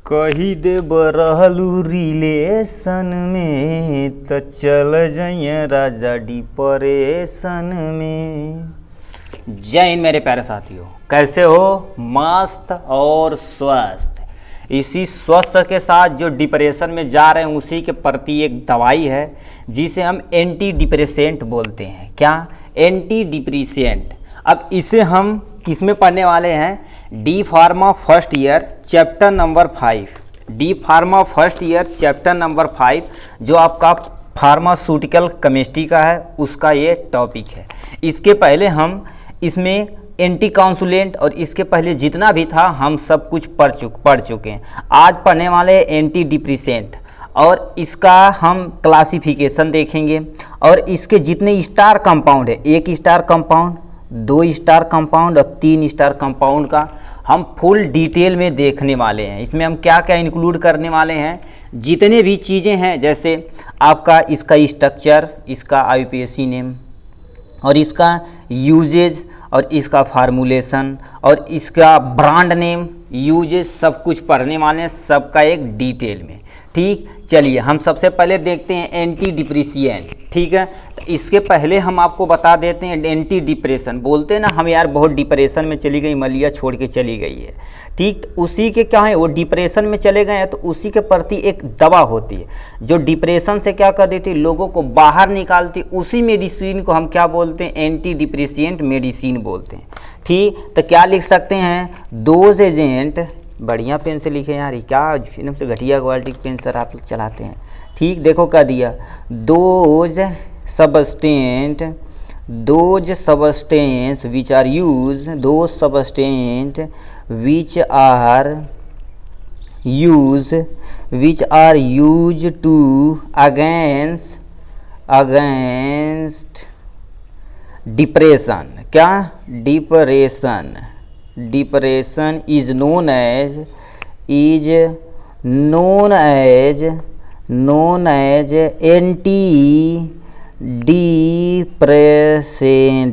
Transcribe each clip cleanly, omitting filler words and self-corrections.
कही दे रहलू रिलेशन में त चल जाइए राजा डिप्रेशन में। जय हिंद मेरे प्यारे साथियों, कैसे हो? मस्त और स्वस्थ। इसी स्वस्थ के साथ जो डिप्रेशन में जा रहे हैं उसी के प्रति एक दवाई है जिसे हम एंटी डिप्रेसेंट बोलते हैं। क्या? Anti depressant. अब इसे हम किस में पढ़ने वाले हैं? D pharma first year chapter number 5। D pharma first year chapter number 5 जो आपका फार्मास्यूटिकल केमिस्ट्री का है उसका ये टॉपिक है। इसके पहले हम इसमें एंटी काउंसुलेंट और इसके पहले जितना भी था हम सब कुछ पढ़ चुके हैं। आज पढ़ने वाले एंटी डिप्रेसेंट और इसका हम क्लासिफिकेशन देखेंगे और इसके जितने स्टार कंपाउंड है, 1 स्टार कंपाउंड, 2 स्टार कंपाउंड और 3 स्टार कंपाउंड का हम फुल डिटेल में देखने वाले हैं। इसमें हम क्या क्या इंक्लूड करने वाले हैं, जितने भी चीज़ें हैं, जैसे आपका इसका स्ट्रक्चर, इसका आईयूपीएसी नेम और इसका यूजेज और इसका फार्मूलेशन और इसका ब्रांड नेम, यूजेज, सब कुछ पढ़ने वाले हैं, सबका एक डिटेल में। ठीक, चलिए हम सबसे पहले देखते हैं एंटी डिप्रेसेंट। ठीक है, तो इसके पहले हम आपको बता देते हैं एंटी डिप्रेशन। बोलते हैं ना हम यार बहुत डिप्रेशन में चली गई, मलिया छोड़ के चली गई है। ठीक, तो उसी के क्या है, वो डिप्रेशन में चले गए हैं तो उसी के प्रति एक दवा होती है जो डिप्रेशन से क्या कर देती है, लोगों को बाहर निकालती। उसी मेडिसिन को हम क्या बोलते हैं? एंटी डिप्रेसेंट मेडिसिन बोलते हैं। ठीक, तो क्या लिख सकते हैं? दोज एजेंट, बढ़िया पेन से लिखे यार, क्या एकदम से घटिया क्वालिटी की पेन सर आप लोग चलाते हैं। ठीक, देखो क्या दिया, those substance which are use, those substance which are use to against depression. क्या? Depression is known as anti depressant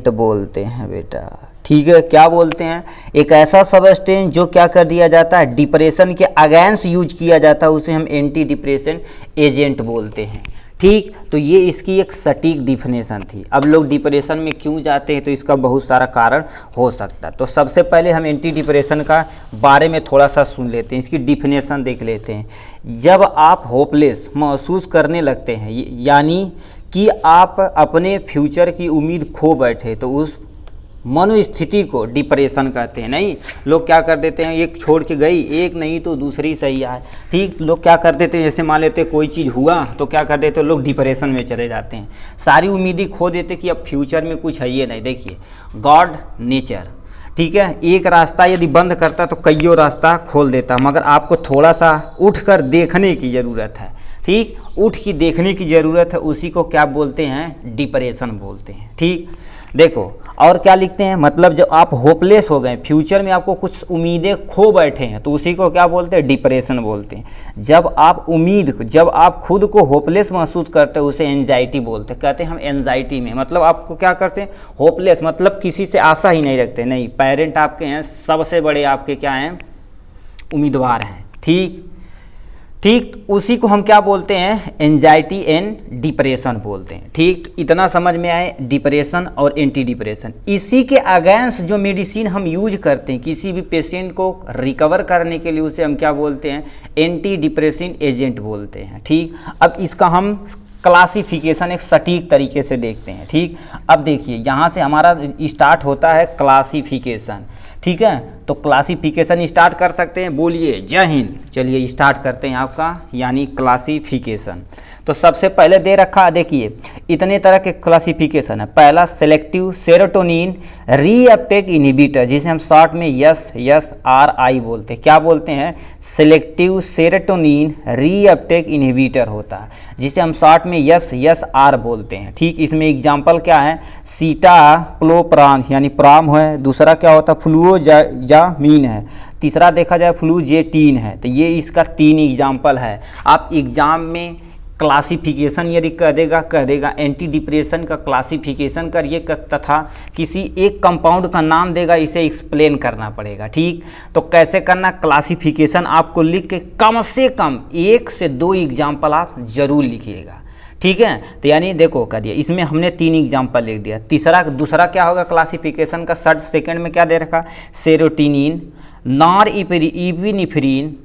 बोलते हैं बेटा। ठीक है, क्या बोलते हैं? एक ऐसा सबस्टेंस जो क्या कर दिया जाता है, डिप्रेशन के अगेंस्ट यूज किया जाता है, उसे हम एंटी डिप्रेशन एजेंट बोलते हैं। ठीक, तो ये इसकी एक सटीक डिफिनेशन थी। अब लोग डिप्रेशन में क्यों जाते हैं तो इसका बहुत सारा कारण हो सकता है। तो सबसे पहले हम एंटी डिप्रेशन का बारे में थोड़ा सा सुन लेते हैं, इसकी डिफिनेशन देख लेते हैं। जब आप होपलेस महसूस करने लगते हैं, यानी कि आप अपने फ्यूचर की उम्मीद खो बैठे, तो उस मनोस्थिति को डिप्रेशन कहते हैं। नहीं, लोग क्या कर देते हैं, एक छोड़ के गई, एक नहीं तो दूसरी सही आए। ठीक, लोग क्या कर देते हैं, जैसे मान लेते हैं कोई चीज़ हुआ तो क्या कर देते हैं, लोग डिप्रेशन में चले जाते हैं, सारी उम्मीदें खो देते कि अब फ्यूचर में कुछ है ये नहीं। देखिए गॉड नेचर, ठीक है, एक रास्ता यदि बंद करता तो कईयों रास्ता खोल देता, मगर आपको थोड़ा सा उठ कर देखने की ज़रूरत है। ठीक, उठ के देखने की ज़रूरत है, उसी को क्या बोलते हैं? डिप्रेशन बोलते हैं। ठीक, देखो और क्या लिखते हैं, मतलब जब आप होपलेस हो गए, फ्यूचर में आपको कुछ उम्मीदें खो बैठे हैं, तो उसी को क्या बोलते हैं? डिप्रेशन बोलते हैं। जब आप खुद को होपलेस महसूस करते हैं उसे एंजाइटी बोलते हैं। कहते हैं हम एंजाइटी में, मतलब आपको क्या करते हैं, होपलेस, मतलब किसी से आशा ही नहीं रखते। नहीं, पेरेंट आपके हैं, सबसे बड़े आपके क्या हैं? उम्मीदवार हैं। ठीक, उसी को हम क्या बोलते हैं? एंजाइटी एंड डिप्रेशन बोलते हैं। ठीक, इतना समझ में आए डिप्रेशन और एंटी डिप्रेशन। इसी के अगेंस्ट जो मेडिसिन हम यूज करते हैं किसी भी पेशेंट को रिकवर करने के लिए, उसे हम क्या बोलते हैं? एंटी डिप्रेशन एजेंट बोलते हैं। ठीक, अब इसका हम क्लासिफिकेशन एक सटीक तरीके से देखते हैं। ठीक, अब देखिए यहाँ से हमारा स्टार्ट होता है क्लासिफिकेशन। ठीक है, तो क्लासिफिकेशन स्टार्ट कर सकते हैं, बोलिए जय हिंद। चलिए स्टार्ट करते हैं आपका यानी क्लासिफिकेशन। तो सबसे पहले दे रखा है, देखिए इतने तरह के क्लासिफिकेशन है। पहला सेलेक्टिव सेरोटोनिन रीअपटेक इनहिबिटर, जिसे हम शॉर्ट में SSRI बोलते हैं। क्या बोलते हैं? सेलेक्टिव सेरोटोनिन रीअपटेक इनहिबिटर होता है, जिसे हम शॉर्ट में SSR बोलते हैं। ठीक, इसमें एग्जाम्पल क्या है? सीटाप्लोप्रान यानी प्राम है, दूसरा क्या होता है? फ्लूओजामीन है, तीसरा देखा जाए फ्लूजेटीन है। तो ये इसका 3 एग्जाम्पल है। आप एग्जाम में क्लासिफिकेशन यदि कह देगा एंटी डिप्रेशन का क्लासिफिकेशन करिए तथा किसी एक कंपाउंड का नाम देगा, इसे एक्सप्लेन करना पड़ेगा। ठीक, तो कैसे करना, क्लासिफिकेशन आपको लिख के कम से कम 1 से 2 एग्जाम्पल आप जरूर लिखिएगा। ठीक है, तो यानी देखो कर दिया, इसमें हमने 3 एग्जाम्पल लिख दिया। दूसरा क्या होगा क्लासिफिकेशन का, सेकंड में क्या दे रखा, सेरोटोनिन, नॉरएपिनेफ्रिन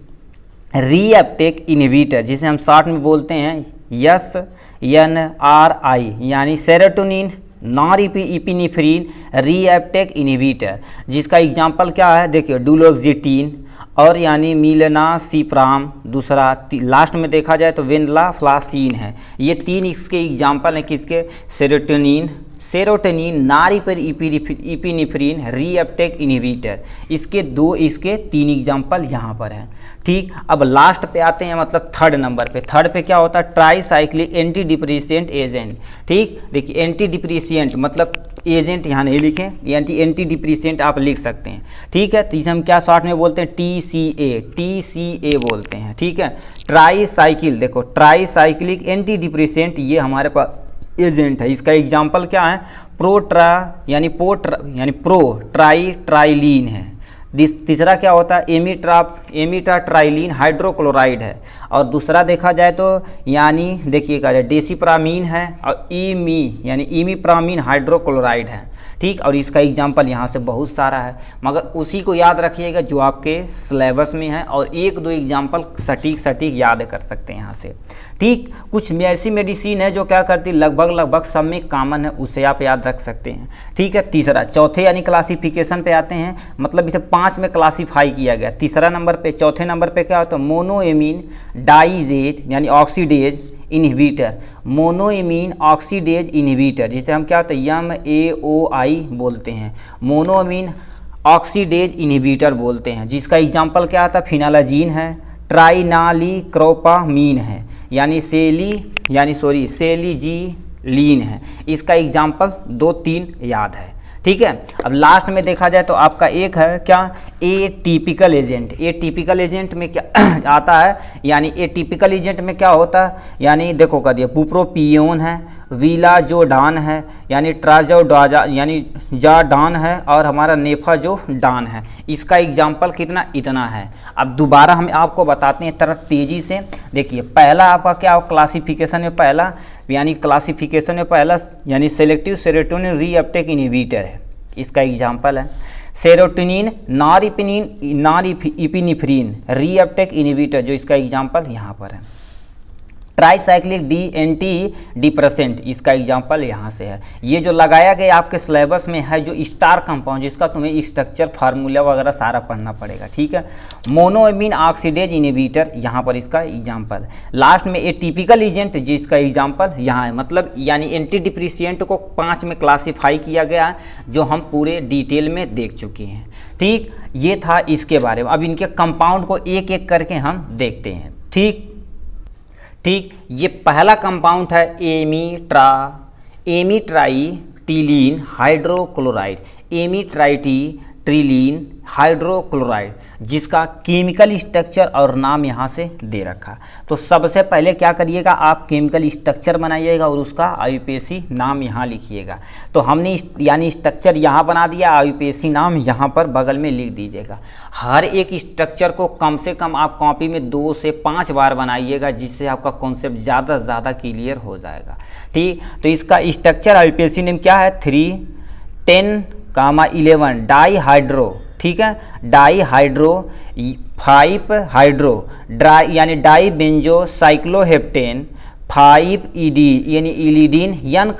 रीअपटेक इनहिबिटर, जिसे हम शॉर्ट में बोलते हैं SNRI, यानी सेरोटोनिन नॉरएपिनेफ्रिन रीअपटेक इनहिबिटर, जिसका एग्जाम्पल क्या है, देखिए डुलोक्सिटिन और यानी मिलनासिप्राम, दूसरा लास्ट में देखा जाए तो वेनलाफ्लासिन है। ये 3 इसके एग्जाम्पल हैं किसके, सेरोटोनिन नॉरएपिनेफ्रिन रीअपटेक इनहिबिटर, इसके 3 एग्जाम्पल यहाँ पर हैं। ठीक, अब लास्ट पे आते हैं, मतलब थर्ड नंबर पे। थर्ड पे क्या होता है, ट्राईसाइक्लिक एंटी डिप्रेसेंट एजेंट। ठीक, देखिए एंटी डिप्रेसेंट मतलब एजेंट यहाँ नहीं लिखें, एंटी डिप्रेसेंट आप लिख सकते हैं। ठीक है, तो इसे हम क्या शॉर्ट में बोलते हैं, TCA बोलते हैं। ठीक है, ट्राईसाइकिल, देखो ट्राईसाइक्लिक एंटी डिप्रेसेंट ये हमारे पास एजेंट है। इसका एग्जाम्पल क्या है, प्रोट्राइलीन है। तीसरा क्या होता है, एमिट्राट्राइलीन हाइड्रोक्लोराइड है। और दूसरा देखा जाए तो यानी देखिएगा डेसिप्रामीन है और इमीप्रामीन हाइड्रोक्लोराइड है। ठीक, और इसका एग्जाम्पल यहाँ से बहुत सारा है, मगर उसी को याद रखिएगा जो आपके सिलेबस में है, और 1-2 एग्जाम्पल सटीक याद कर सकते हैं यहाँ से। ठीक, कुछ ऐसी मेडिसिन है जो क्या करती है, लगभग सब में कॉमन है, उसे आप याद रख सकते हैं। ठीक है, चौथे यानी क्लासिफिकेशन पे आते हैं, मतलब इसे 5 में क्लासीफाई किया गया। चौथे नंबर पे क्या होता है, मोनोएमीन डाइजेज यानी oxidase inhibitor, monoamine oxidase inhibitor, जिसे हम क्या होता है MAOI बोलते हैं, मोनोएमीन ऑक्सीडेज इनहिबिटर बोलते हैं। जिसका एग्जाम्पल क्या आता है, फिनालाजीन है, ट्राइनालिक्रोपामीन है, यानी सेलिजीलीन है। इसका एग्जाम्पल 2-3 याद है। ठीक है, अब लास्ट में देखा जाए तो आपका एक है क्या, एटिपिकल एजेंट में क्या आता है, यानी एटिपिकल एजेंट में क्या होता है, यानी देखो कर दिया बुप्रोपियोन है, विलाजोडान है, यानी जाडान है, और हमारा नेफाजोडान है। इसका एग्जाम्पल इतना है। अब दोबारा हम आपको बताते हैं तरह तेज़ी से। देखिए पहला आपका क्या क्लासिफिकेशन में पहला यानी सेलेक्टिव सेरोटोनिन रीअपटेक इनहिबिटर है। इसका एग्जाम्पल है सेरोटोनिन नॉरएपिनेफ्रिन रीअपटेक इनहिबिटर, जो इसका एग्जाम्पल यहाँ पर है। ट्राईसाइक्लिक एंटी डिप्रेसेंट, इसका एग्जाम्पल यहाँ से है। ये जो लगाया गया आपके सिलेबस में है, जो स्टार कंपाउंड, जिसका तुम्हें स्ट्रक्चर फार्मूला वगैरह सारा पढ़ना पड़ेगा। ठीक है, मोनोएमीन ऑक्सीडेज इनहिबिटर, यहाँ पर इसका एग्जाम्पल। लास्ट में एटिपिकल एजेंट, जिसका एग्जाम्पल यहाँ है, मतलब यानी एंटी डिप्रेसेंट को 5 में क्लासीफाई किया गया है, जो हम पूरे डिटेल में देख चुके हैं। ठीक, ये था इसके बारे में। अब इनके कंपाउंड को एक एक करके हम देखते हैं। ठीक, ये पहला कंपाउंड है एमिट्राइटिलीन हाइड्रोक्लोराइड, एमिट्राइटिलीन हाइड्रोक्लोराइड, जिसका केमिकल स्ट्रक्चर और नाम यहाँ से दे रखा। तो सबसे पहले क्या करिएगा, आप केमिकल स्ट्रक्चर बनाइएगा और उसका IUPAC नाम यहाँ लिखिएगा। तो हमने यानी स्ट्रक्चर यहाँ बना दिया, IUPAC नाम यहाँ पर बगल में लिख दीजिएगा। हर एक स्ट्रक्चर को कम से कम आप कॉपी में 2 से 5 बार बनाइएगा, जिससे आपका कॉन्सेप्ट ज़्यादा से ज़्यादा क्लियर हो जाएगा। ठीक, तो इसका स्ट्रक्चर IUPAC नेम क्या है, 3-10-11 डाईहाइड्रो। ठीक है, डाईहाइड्रो 5 हाइड्रो यानी डाई बेंजो साइक्लोहेप्टेन 5 ED यानी इलिडीन N,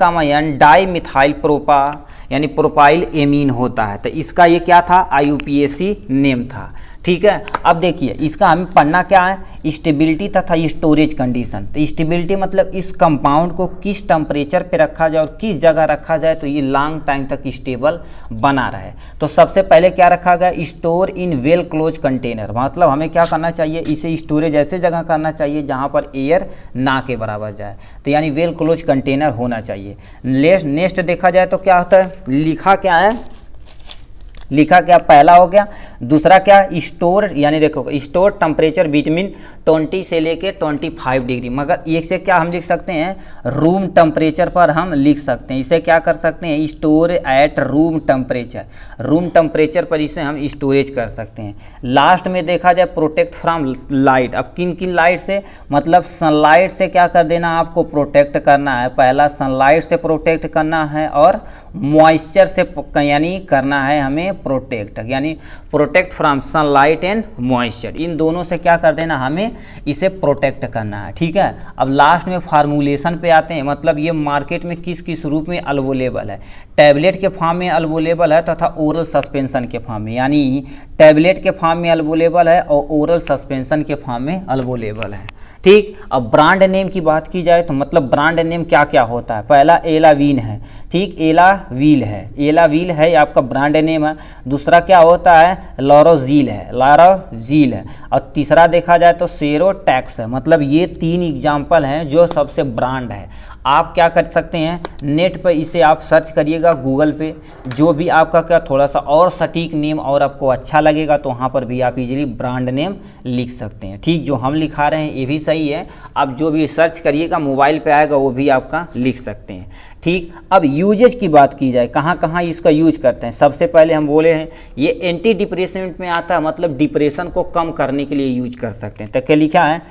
डाई मिथाइल प्रोपा यानी प्रोपाइल एमीन होता है। तो इसका ये क्या था, IUPAC नेम था। ठीक है, अब देखिए इसका हमें पढ़ना क्या है, स्टेबिलिटी तथा स्टोरेज कंडीशन। तो स्टेबिलिटी मतलब इस कंपाउंड को किस टेम्परेचर पे रखा जाए और किस जगह रखा जाए तो ये लॉन्ग टाइम तक स्टेबल बना रहे। तो सबसे पहले क्या रखा गया, store in well close container, मतलब हमें क्या करना चाहिए, इसे स्टोरेज ऐसे जगह करना चाहिए जहाँ पर एयर ना के बराबर जाए, तो यानी वेल क्लोज कंटेनर होना चाहिए। नेक्स्ट देखा जाए तो क्या होता है, लिखा क्या है, लिखा क्या, पहला हो गया। दूसरा क्या, स्टोर, यानी देखो स्टोर टेम्परेचर बिटवीन 20 से लेके 25 डिग्री, मगर एक से क्या हम लिख सकते हैं, रूम टेम्परेचर पर हम लिख सकते हैं। इसे क्या कर सकते हैं, store at room temperature, room temperature पर इसे हम स्टोरेज कर सकते हैं। लास्ट में देखा जाए प्रोटेक्ट फ्रॉम लाइट, अब किन किन लाइट से, मतलब सनलाइट से क्या कर देना, आपको प्रोटेक्ट करना है। पहला सनलाइट से प्रोटेक्ट करना है और मॉइस्चर से यानी करना है हमें प्रोटेक्ट, यानी protect from sunlight and moisture, इन दोनों से क्या कर देना, हमें इसे प्रोटेक्ट करना है। ठीक है, अब लास्ट में फार्मूलेशन पे आते हैं, मतलब ये मार्केट में किस किस रूप में अवेलेबल है, टैबलेट के फॉर्म में अवेलेबल है तथा ओरल सस्पेंशन के फॉर्म में, यानी टैबलेट के फॉर्म में अवेलेबल है और ओरल सस्पेंशन के फॉर्म में अवेलेबल है। ठीक, अब ब्रांड नेम की बात की जाए तो मतलब ब्रांड नेम क्या क्या होता है, पहला एलावीन है, ठीक, एलावील है, एलावील है, आपका ब्रांड नेम है। दूसरा क्या होता है, लॉरोजील है, लॉरोजील है। और तीसरा देखा जाए तो सेरोटैक्स है। मतलब ये 3 एग्जाम्पल हैं जो सबसे ब्रांड है। आप क्या कर सकते हैं, नेट पर इसे आप सर्च करिएगा गूगल पे, जो भी आपका क्या थोड़ा सा और सटीक नेम और आपको अच्छा लगेगा तो वहाँ पर भी आप इजीली ब्रांड नेम लिख सकते हैं। ठीक, जो हम लिखा रहे हैं ये भी सही है, आप जो भी सर्च करिएगा मोबाइल पे आएगा वो भी आपका लिख सकते हैं। ठीक, अब यूजेज की बात की जाए, कहाँ कहाँ इसका यूज करते हैं। सबसे पहले हम बोले हैं ये एंटी डिप्रेशन में आता है, मतलब डिप्रेशन को कम करने के लिए यूज कर सकते हैं। तो क्या लिखा है,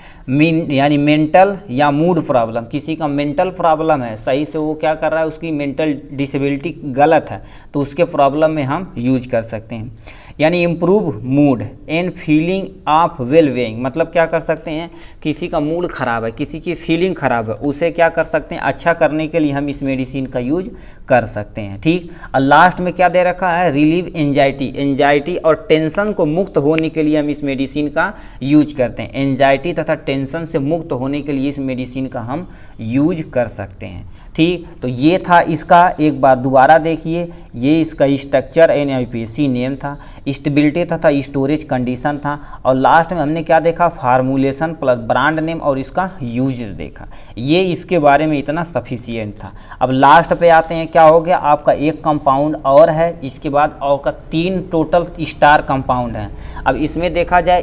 यानी मेंटल या मूड प्रॉब्लम, किसी का मेंटल प्रॉब्लम है, सही से वो क्या कर रहा है, उसकी मेंटल डिसेबिलिटी गलत है, तो उसके प्रॉब्लम में हम यूज कर सकते हैं। यानी improve mood and feeling of well being, मतलब क्या कर सकते हैं, किसी का मूड खराब है, किसी की फीलिंग खराब है, उसे क्या कर सकते हैं, अच्छा करने के लिए हम इस मेडिसिन का यूज कर सकते हैं। ठीक, और लास्ट में क्या दे रखा है, रिलीव एंजाइटी, एंजाइटी और टेंशन को मुक्त होने के लिए हम इस मेडिसिन का यूज करते हैं। एंजाइटी तथा टेंशन से मुक्त होने के लिए इस मेडिसिन का हम यूज कर सकते हैं। ठीक, तो ये था इसका, एक बार दोबारा देखिए, ये इसका स्ट्रक्चर एंड यूपीएससी नेम था, स्टेबिलिटी तथा स्टोरेज कंडीशन था, और लास्ट में हमने क्या देखा, फार्मूलेशन प्लस ब्रांड नेम और इसका यूजेस देखा। ये इसके बारे में इतना सफिशिएंट था। अब लास्ट पे आते हैं, क्या हो गया, आपका एक कंपाउंड और है, इसके बाद और का 3 टोटल स्टार कंपाउंड हैं। अब इसमें देखा जाए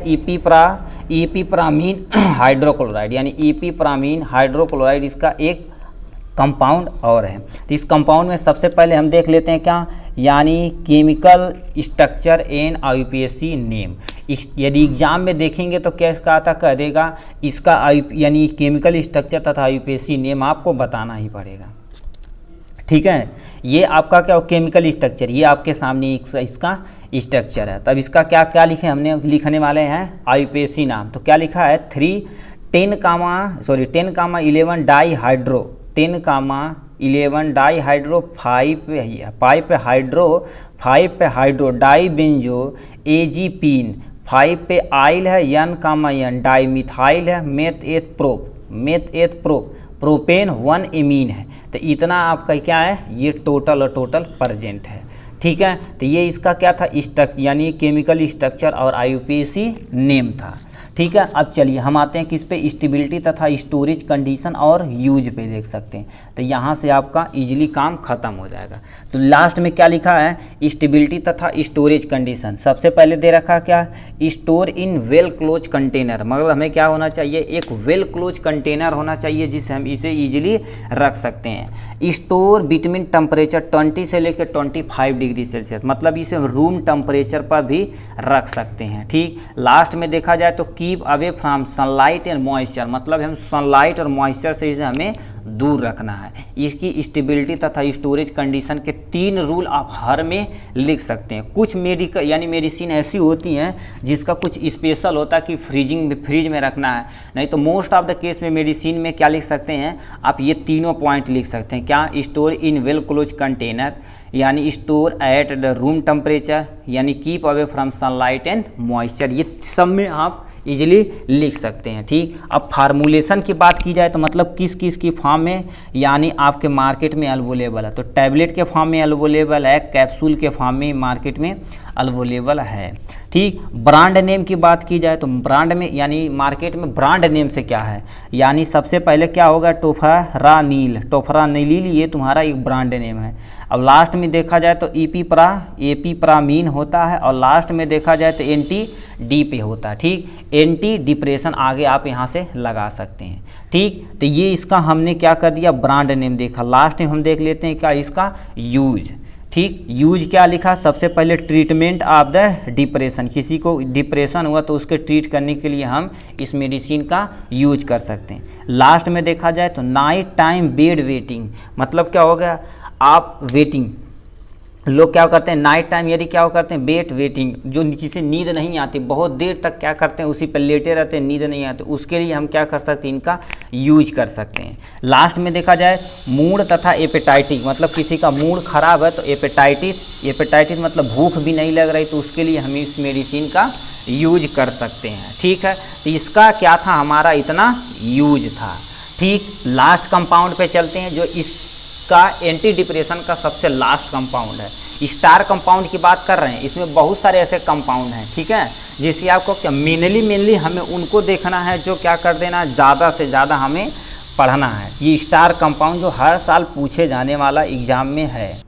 इपीप्रामीन हाइड्रोक्लोराइड, यानी इपीप्रामीन हाइड्रोक्लोराइड इसका एक कंपाउंड और है। तो इस कंपाउंड में सबसे पहले हम देख लेते हैं क्या, यानी chemical structure and UPSC name. यदि एग्जाम में देखेंगे तो क्या इसका आता, कह देगा इसका यानी केमिकल स्ट्रक्चर तथा यूपीएससी नेम आपको बताना ही पड़ेगा। ठीक है, ये आपका क्या केमिकल स्ट्रक्चर, ये आपके सामने इसका स्ट्रक्चर है। तब इसका क्या क्या लिखे, हमने लिखने वाले हैं यूपीएससी नाम। तो क्या लिखा है, 10,11 डाईहाइड्रो 10,11 डाईहाइड्रो 5 पे हाइड्रो डाई बेंजो एजीपीन, 5 पे आइल है, N, डाई मिथाइल है, meth eth prop propane 1 amine है। तो इतना आपका क्या है, ये टोटल प्रेजेंट है। ठीक है, तो ये इसका क्या था, यानी केमिकल स्ट्रक्चर और यूपीएससी नेम था। ठीक है, अब चलिए हम आते हैं किस पे, स्टेबिलिटी तथा स्टोरेज कंडीशन और यूज पे देख सकते हैं। तो यहाँ से आपका इजीली काम खत्म हो जाएगा। तो लास्ट में क्या लिखा है, स्टेबिलिटी तथा स्टोरेज कंडीशन। सबसे पहले दे रखा क्या, store in well close container, मतलब हमें क्या होना चाहिए, एक वेल क्लोज कंटेनर होना चाहिए जिससे हम इसे इजीली रख सकते हैं। स्टोर बिटवीन टेम्परेचर 20 से लेकर 25 डिग्री सेल्सियस, मतलब इसे रूम टेम्परेचर पर भी रख सकते हैं। ठीक, लास्ट में देखा जाए तो keep away from sunlight and moisture, मतलब हम सनलाइट और मॉइस्चर से इसे हमें दूर रखना है। इसकी स्टेबिलिटी तथा स्टोरेज कंडीशन के 3 रूल आप हर में लिख सकते हैं। कुछ मेडिसिन ऐसी होती हैं जिसका कुछ स्पेशल होता है कि फ्रिज में रखना है, नहीं तो मोस्ट ऑफ द केस में मेडिसिन में क्या लिख सकते हैं आप, ये तीनों पॉइंट लिख सकते हैं। क्या, store in well close container, यानी store at the room temperature, यानी keep away from sunlight and moisture, ये सब में आप इजीली लिख सकते हैं। ठीक, अब फार्मूलेशन की बात की जाए तो मतलब किस किस की फॉर्म में यानी आपके मार्केट में अवेलेबल है, तो टैबलेट के फॉर्म में अवेलेबल है, कैप्सूल के फॉर्म में मार्केट में अवेलेबल है। ठीक, ब्रांड नेम की बात की जाए तो ब्रांड में यानी मार्केट में ब्रांड नेम से क्या है, यानी सबसे पहले क्या होगा, टोफरानिल ये तुम्हारा एक ब्रांड नेम है। अब लास्ट में देखा जाए तो एपीप्रामीन होता है, और लास्ट में देखा जाए तो एंटी डी पे होता है। ठीक, एंटी डिप्रेशन आगे आप यहाँ से लगा सकते हैं। ठीक, तो ये इसका हमने क्या कर दिया, ब्रांड नेम देखा। लास्ट में हम देख लेते हैं क्या इसका यूज। ठीक, यूज क्या लिखा, सबसे पहले ट्रीटमेंट ऑफ द डिप्रेशन, किसी को डिप्रेशन हुआ तो उसके ट्रीट करने के लिए हम इस मेडिसिन का यूज कर सकते हैं। लास्ट में देखा जाए तो नाइट टाइम बेड वेटिंग, मतलब क्या हो गया, आप वेटिंग, लोग क्या करते हैं नाइट टाइम यदि क्या करते हैं बेड वेटिंग, जो किसी नींद नहीं आती बहुत देर तक क्या करते हैं उसी पर लेटे रहते हैं, नींद नहीं आती, उसके लिए हम क्या कर सकते हैं, इनका यूज कर सकते हैं। लास्ट में देखा जाए मूड तथा एपेटाइटिस, मतलब किसी का मूड खराब है तो एपेटाइटिस मतलब भूख भी नहीं लग रही, तो उसके लिए हम इस मेडिसिन का यूज कर सकते हैं। ठीक है, तो इसका क्या था, हमारा इतना यूज था। ठीक, लास्ट कंपाउंड पे चलते हैं, जो इसका एंटी डिप्रेशन का सबसे लास्ट कंपाउंड है। स्टार कंपाउंड की बात कर रहे हैं, इसमें बहुत सारे ऐसे कंपाउंड हैं। ठीक है, जिससे आपको क्या मेनली हमें उनको देखना है जो क्या कर देना, ज़्यादा से ज़्यादा हमें पढ़ना है। ये स्टार कंपाउंड जो हर साल पूछे जाने वाला एग्जाम में है।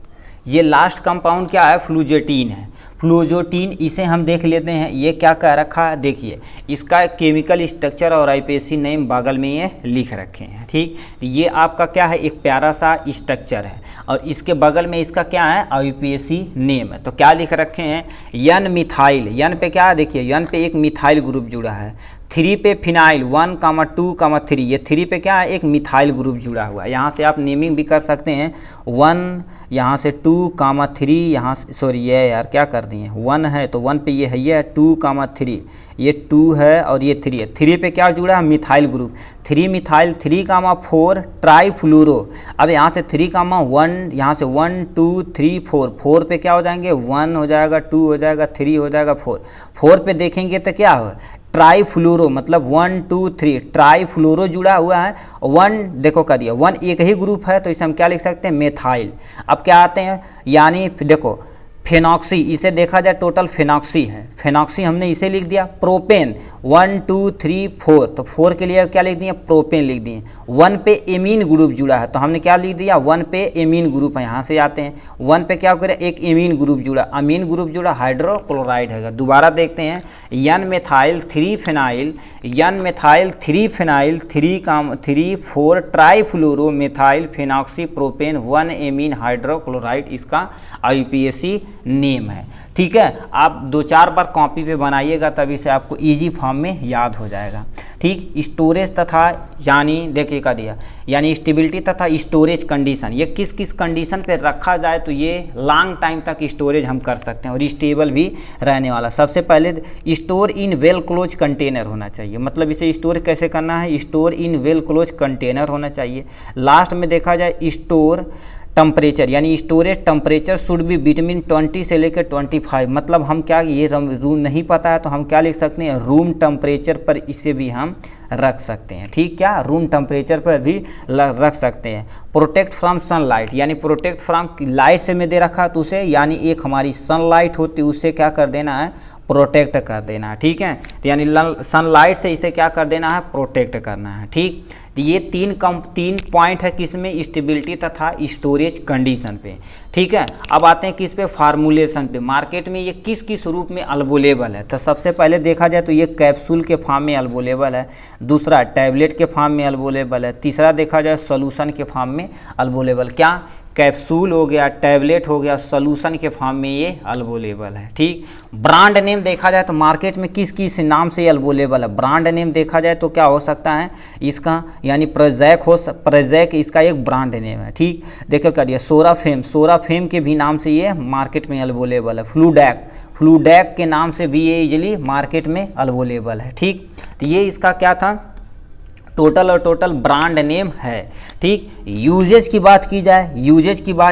ये लास्ट कंपाउंड क्या है, फ्लूजेटीन है। फ्लूजोटीन इसे हम देख लेते हैं, ये क्या कह रखा है, देखिए इसका केमिकल स्ट्रक्चर और आईपीएसी नेम बगल में ये लिख रखे हैं। ठीक, ये आपका क्या है, एक प्यारा सा स्ट्रक्चर है, और इसके बगल में इसका क्या है, आईपीएसी नेम है। तो क्या लिख रखे हैं, यन मिथाइल, यन पे क्या है, देखिए यन पे एक मिथाइल ग्रुप जुड़ा है, 3 पे फिनाइल 1, 2, 3, ये 3 पे क्या है, एक मिथाइल ग्रुप जुड़ा हुआ है। यहाँ से आप नेमिंग भी कर सकते हैं, 1 यहाँ से 2, 3 यहाँ से, सॉरी ये यार क्या कर दिए, 1 है तो 1 पे ये है, ये 2, 3, ये 2 है और ये 3 है। 3 पे क्या जुड़ा है, मिथाइल ग्रुप, 3 मिथाइल, 3, 4 ट्राईफ्लूरो। अब यहाँ से 3, 1, यहाँ से 1, 2, 3, 4 पे क्या हो जाएंगे, 1 हो जाएगा, 2 हो जाएगा, 3 हो जाएगा, 4 पे देखेंगे तो क्या हो, ट्राईफ्लूरो, मतलब 1, 2, 3 ट्राईफ्लूरो जुड़ा हुआ है। 1 देखो कर दिया, 1 एक ही ग्रुप है तो इसे हम क्या लिख सकते हैं, मेथाइल। अब क्या आते हैं, यानी देखो फेनॉक्सी, इसे देखा जाए टोटल फेनॉक्सी है, फेनॉक्सी हमने इसे लिख दिया। प्रोपेन 1, 2, 3, 4, तो 4 के लिए क्या लिख दिए, प्रोपेन लिख दिए। 1 पे एमीन ग्रुप जुड़ा है तो हमने क्या लिख दिया, 1 पे एमीन ग्रुप है, यहाँ से आते हैं 1 पे क्या करें, एक एमीन ग्रुप जुड़ा, अमीन ग्रुप जुड़ा, हाइड्रोक्लोराइड है। दोबारा देखते हैं, N methyl 3 phenyl, N methyl 3 phenyl, 3, 4 trifluoro methyl phenoxy propane 1 amine hydrochloride, इसका आईपीएसी नेम है। ठीक है, आप 2-4 बार कॉपी पे बनाइएगा तभी से आपको इजी फॉर्म में याद हो जाएगा। ठीक, स्टोरेज तथा यानी देखिए का दिया, यानी स्टेबिलिटी तथा स्टोरेज कंडीशन, ये किस किस कंडीशन पे रखा जाए तो ये लॉन्ग टाइम तक स्टोरेज हम कर सकते हैं और स्टेबल भी रहने वाला। सबसे पहले store in well close container होना चाहिए, मतलब इसे स्टोर कैसे करना है, store in well close container होना चाहिए। लास्ट में देखा जाए स्टोर टेम्परेचर, यानी storage temperature should be between 20 से लेकर 25, मतलब हम क्या, ये रूम नहीं पता है तो हम क्या लिख सकते हैं, रूम टेम्परेचर पर इसे भी हम रख सकते हैं। ठीक, क्या रूम टेम्परेचर पर भी रख सकते हैं। प्रोटेक्ट फ्रॉम सनलाइट, यानी प्रोटेक्ट फ्रॉम लाइट से में दे रखा है तो उसे, यानी एक हमारी सनलाइट होती है उससे क्या कर देना है, प्रोटेक्ट कर देना है। ठीक है, तो यानी सनलाइट से इसे क्या कर देना है, प्रोटेक्ट करना है। ठीक, ये 3 पॉइंट है किसमें, स्टेबिलिटी तथा स्टोरेज कंडीशन पे। ठीक है, अब आते हैं किस पे, फार्मूलेशन पे, मार्केट में ये किस किस रूप में अवेलेबल है। तो सबसे पहले देखा जाए तो ये कैप्सूल के फॉर्म में अवेलेबल है, दूसरा टैबलेट के फॉर्म में अवेलेबल है, तीसरा देखा जाए सोल्यूशन के फॉर्म में अवेलेबल, क्या कैप्सूल हो गया, टैबलेट हो गया, सोल्यूशन के फॉर्म में ये अवेलेबल है। ठीक, ब्रांड नेम देखा जाए तो मार्केट में किस किस नाम से अवेलेबल है, ब्रांड नेम देखा जाए तो क्या हो सकता है इसका, यानी प्रोजैक इसका एक ब्रांड नेम है। ठीक, देखो क्या दिया, सोराफेम के भी नाम से ये मार्केट में अवेलेबल है। फ्लूडैक के नाम से भी ये इजीली मार्केट में अवेलेबल है। ठीक, तो ये इसका क्या था, टोटल ब्रांड नेम है। ठीक। यूजेज की बात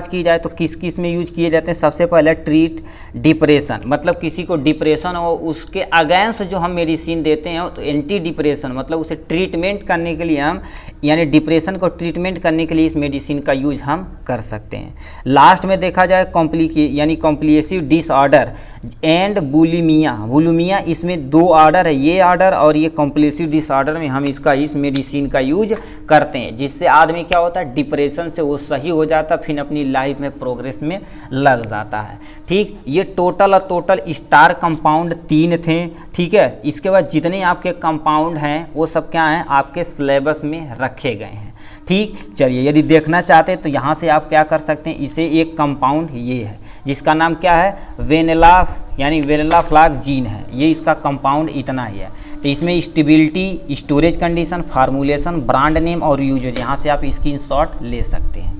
की जाए तो किस किस में यूज किए जाते हैं? सबसे पहले ट्रीट डिप्रेशन, मतलब किसी को डिप्रेशन हो उसके अगेंस्ट जो हम मेडिसिन देते हैं तो एंटी डिप्रेशन, मतलब उसे ट्रीटमेंट करने के लिए हम, यानी डिप्रेशन को ट्रीटमेंट करने के लिए इस मेडिसिन का यूज हम कर सकते हैं। लास्ट में देखा जाए कॉम्प्लिकेसिव डिसऑर्डर एंड बुलिमिया, इसमें 2 ऑर्डर है, ये ऑर्डर और ये कॉम्प्लिकेसिव डिसऑर्डर में हम इस मेडिसिन का यूज करते हैं, जिससे आदमी क्या होता है डिप्रेशन से वो सही हो जाता, फिर अपनी लाइफ में प्रोग्रेस में लग जाता है। ठीक, ये टोटल स्टार कंपाउंड 3 थे। ठीक है, इसके बाद जितने आपके कंपाउंड हैं वो सब क्या हैं आपके सिलेबस में रखे गए हैं। ठीक, चलिए यदि देखना चाहते हैं तो यहाँ से आप क्या कर सकते हैं, इसे एक कंपाउंड ये है जिसका नाम क्या है वेनिला फ्लाग जीन है, ये इसका कंपाउंड इतना ही है। तो इसमें stability, storage condition, formulation, brand name और यूजेज, यहाँ से आप स्क्रीनशॉट ले सकते हैं।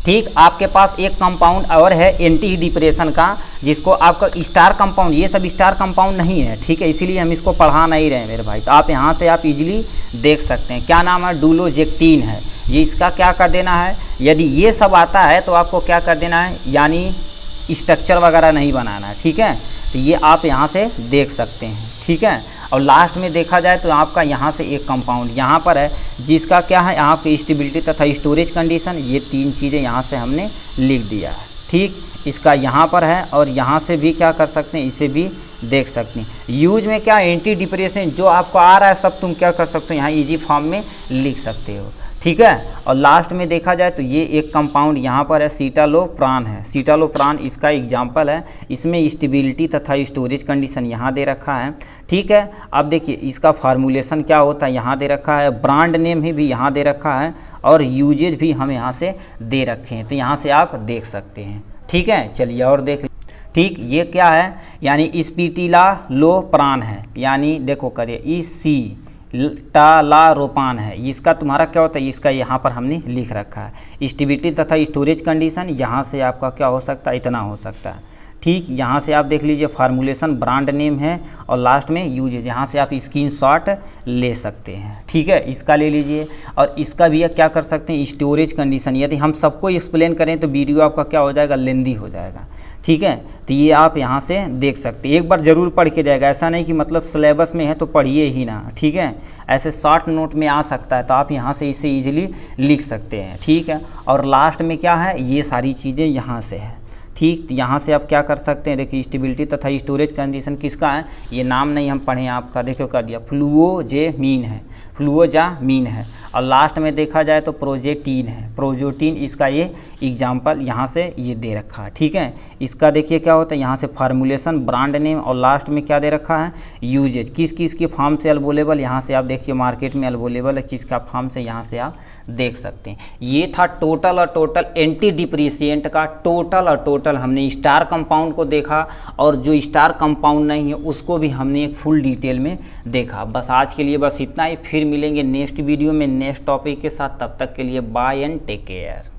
ठीक, आपके पास एक कंपाउंड और है एंटी डिप्रेशन का, जिसको आपका स्टार कंपाउंड, ये सब स्टार कंपाउंड नहीं है। ठीक है, इसीलिए हम इसको पढ़ा नहीं रहे मेरे भाई, तो आप यहाँ से आप इजीली देख सकते हैं। क्या नाम है? डुलोजेक्टिन है। ये इसका क्या कर देना है, यदि ये सब आता है तो आपको क्या कर देना है, यानी स्ट्रक्चर वगैरह नहीं बनाना है। ठीक है, तो ये आप यहाँ से देख सकते हैं। ठीक है, और लास्ट में देखा जाए तो आपका यहाँ से एक कंपाउंड यहाँ पर है जिसका क्या है, यहाँ पे स्टेबिलिटी तथा स्टोरेज कंडीशन, ये 3 चीज़ें यहाँ से हमने लिख दिया है। ठीक, इसका यहाँ पर है और यहाँ से भी क्या कर सकते हैं, इसे भी देख सकते हैं। यूज में क्या, एंटी डिप्रेशन जो आपको आ रहा है सब तुम क्या कर सकते हो, यहाँ ईजी फॉर्म में लिख सकते हो। ठीक है, और लास्ट में देखा जाए तो ये एक कंपाउंड यहाँ पर है सिटालोप्रान है। सिटालोप्रान इसका एग्जाम्पल है, इसमें स्टेबिलिटी तथा स्टोरेज कंडीशन यहाँ दे रखा है। ठीक है, अब देखिए इसका फार्मूलेशन क्या होता है यहाँ दे रखा है, ब्रांड नेम भी यहाँ दे रखा है और यूजेज भी हम यहाँ से दे रखे हैं, तो यहाँ से आप देख सकते हैं। ठीक है, चलिए और देख। ठीक, ये क्या है, यानी स्पिटिलालोप्रान है, यानी देखो करिए टालारोपान है, इसका तुम्हारा क्या होता है, इसका यहाँ पर हमने लिख रखा है। स्टेबिलिटी तथा स्टोरेज कंडीशन यहाँ से आपका क्या हो सकता है, इतना हो सकता है। ठीक, यहाँ से आप देख लीजिए फार्मूलेशन, ब्रांड नेम है और लास्ट में यूजेज, यहाँ से आप स्क्रीनशॉट ले सकते हैं। ठीक है, इसका ले लीजिए और इसका भी क्या कर सकते हैं, स्टोरेज कंडीशन। यदि हम सबको एक्सप्लेन करें तो वीडियो आपका क्या हो जाएगा, लेंदी हो जाएगा। ठीक है, तो ये आप यहाँ से देख सकते हैं, एक बार ज़रूर पढ़ के जाएगा, ऐसा नहीं कि मतलब सिलेबस में है तो पढ़िए ही ना। ठीक है, ऐसे शॉर्ट नोट में आ सकता है, तो आप यहाँ से इसे इजीली लिख सकते हैं। ठीक है, और लास्ट में क्या है, ये सारी चीज़ें यहाँ से है। ठीक, तो यहाँ से आप क्या कर सकते हैं, देखिए स्टेबिलिटी तथा स्टोरेज कंडीशन किसका है, ये नाम नहीं हम पढ़े आपका, देखो कर दिया फ्लुओजामीन है और लास्ट में देखा जाए तो प्रोजेटीन इसका ये एग्जाम्पल यहाँ से ये दे रखा है। ठीक है, इसका देखिए क्या होता है, यहाँ से फार्मूलेशन, ब्रांड नेम और लास्ट में क्या दे रखा है, यूजेज, किस किस के फॉर्म से अवेलेबल, यहाँ से आप देखिए मार्केट में अवेलेबल है किसका फॉर्म से, यहाँ से आप देख सकते हैं। ये था टोटल एंटी डिप्रेसेंट का टोटल हमने स्टार कंपाउंड को देखा और जो स्टार कंपाउंड नहीं है उसको भी हमने एक फुल डिटेल में देखा। बस आज के लिए बस इतना ही, फिर मिलेंगे नेक्स्ट वीडियो में नेक्स्ट टॉपिक के साथ। तब तक के लिए बाय एंड टेक केयर।